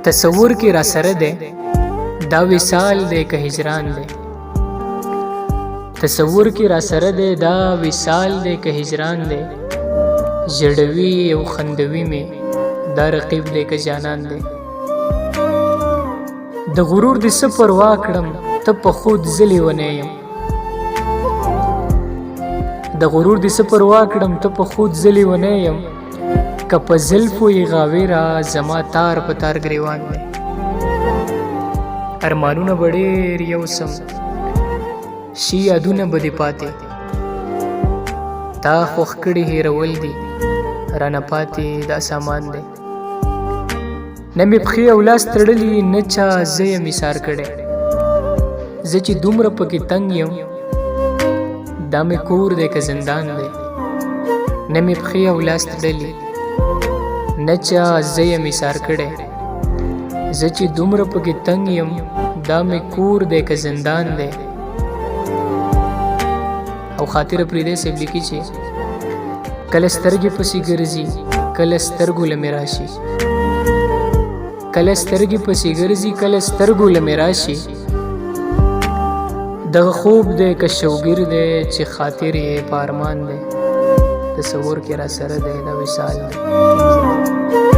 تصور کې را سره دی دا وصال دی که هجران دی تصور کې را سره دی دا وصال دی که هجران دی ژړوي او خندوي مې دا رقیب دی که جانان دی د غرور دې څه پروا کړم ته په خود زه لیونی یم د غرور دې څه پروا کړم ته په خود زه لیونی یم که په زلفو یې غاویره زما تار په تار ګریوان دی ارمانونه به ډېر یو سم شي یادونه به دې پاتې تا خوښ کړي هېرول دي رانه پاتې دا سامان دی نه مې پښې او لاس تړلي نه چا زه یم ایثار کړی زه چې دومره پکې تنګ یم دا مې کور دی که زندان دی نه مې پښې او لاس تړلي نه چا زه یم ایثار کړی زه چې دومره پکې تنګ یم دا مې کور دی که زندان دی او خاطر پریدې صاحب لیکي چې کله سترګې پسې ګرځي کله سترګو له مې راشي کله سترګې پسې ګرځي کله سترګو له مې راشي دغه خوب دی که شوګیر دی چې خاطر یې په ارمان دی تصور کې را سره دی دا وصال دی